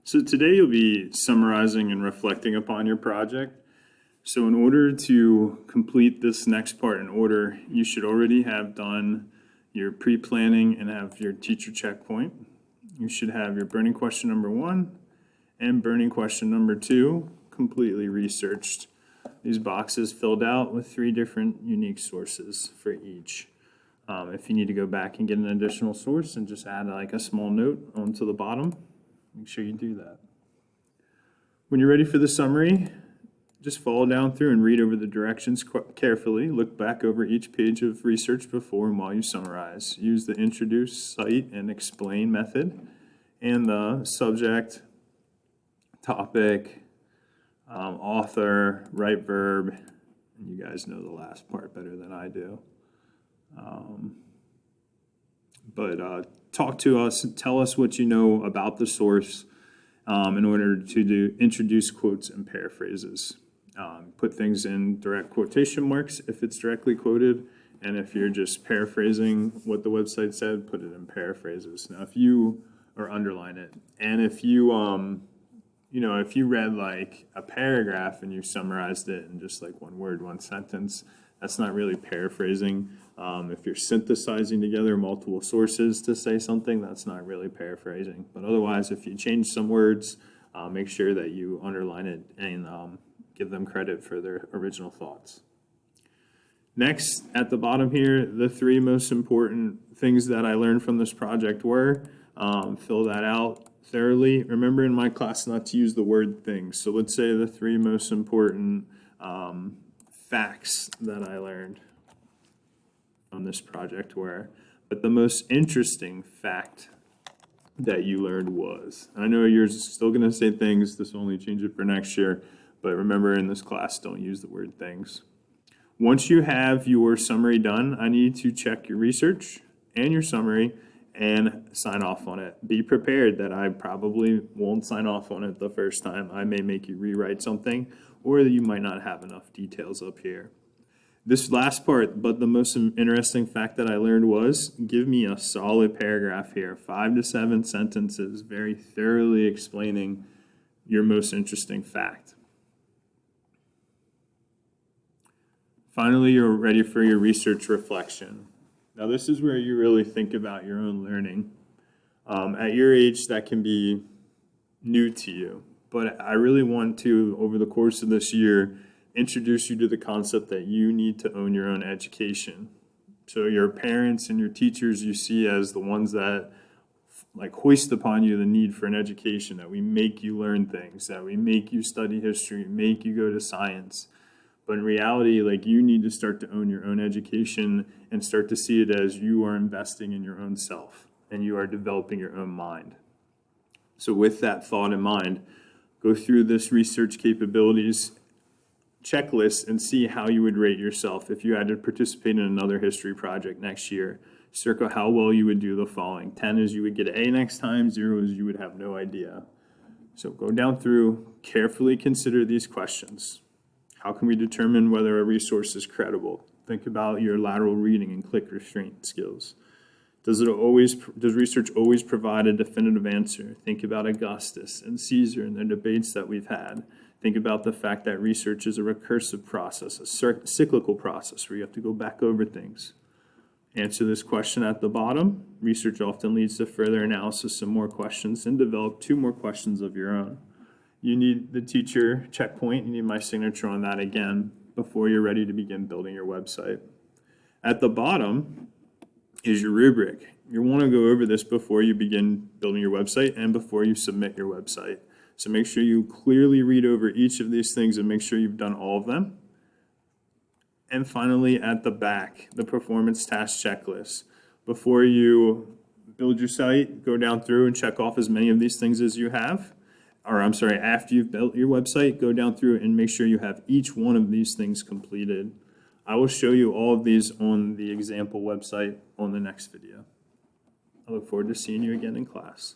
So today you'll be summarizing and reflecting upon your project. So in order to complete this next part in order, you should already have done your pre-planning and have your teacher checkpoint. You should have your burning question number 1 and burning question number 2 completely researched. These boxes filled out with 3 different unique sources for each. If you need to go back and get an additional source and just add like a small note onto the bottom, make sure you do that. When you're ready for the summary, just follow down through and read over the directions carefully. Look back over each page of research before and while you summarize. Use the introduce, cite, and explain method, and the subject, topic, author, right verb, and you guys know the last part better than I do. Talk to us, tell us what you know about the source in order to introduce quotes and paraphrases. Put things in direct quotation marks if it's directly quoted, and if you're just paraphrasing what the website said, put it in paraphrases. Now, if you, or underline it, and if you, if you read like a paragraph and you summarized it in just like one word, one sentence, that's not really paraphrasing. If you're synthesizing together multiple sources to say something, that's not really paraphrasing. But otherwise, if you change some words, make sure that you underline it and give them credit for their original thoughts. Next, at the bottom here, the 3 most important things that I learned from this project were, fill that out thoroughly. Remember in my class not to use the word things. So let's say the 3 most important facts that I learned on this project were, but the most interesting fact that you learned was, I know you're still going to say things, this will only change it for next year, but remember in this class, don't use the word things. Once you have your summary done, I need to check your research and your summary and sign off on it. Be prepared that I probably won't sign off on it the first time. I may make you rewrite something, or you might not have enough details up here. This last part, but the most interesting fact that I learned was, give me a solid paragraph here, 5 to 7 sentences, very thoroughly explaining your most interesting fact. Finally, you're ready for your research reflection. Now, this is where you really think about your own learning. At your age, that can be new to you, but I really want to, over the course of this year, introduce you to the concept that you need to own your own education. So your parents and your teachers you see as the ones that like hoist upon you the need for an education, that we make you learn things, that we make you study history, make you go to science. But in reality, like, you need to start to own your own education and start to see it as you are investing in your own self and you are developing your own mind. So with that thought in mind, go through this research capabilities checklist and see how you would rate yourself if you had to participate in another history project next year. Circle how well you would do the following. 10 is you would get an A next time, 0 is you would have no idea. So go down through, carefully consider these questions. How can we determine whether a resource is credible? Think about your lateral reading and click restraint skills. Does research always provide a definitive answer? Think about Augustus and Caesar and the debates that we've had. Think about the fact that research is a recursive process, a cyclical process where you have to go back over things. Answer this question at the bottom. Research often leads to further analysis and more questions, and develop 2 more questions of your own. You need the teacher checkpoint. You need my signature on that again before you're ready to begin building your website. At the bottom is your rubric. You want to go over this before you begin building your website and before you submit your website. So make sure you clearly read over each of these things and make sure you've done all of them. And finally, at the back, the performance task checklist. Before you build your site, go down through and check off as many of these things as you have. After you've built your website, go down through and make sure you have each one of these things completed. I will show you all of these on the example website on the next video. I look forward to seeing you again in class.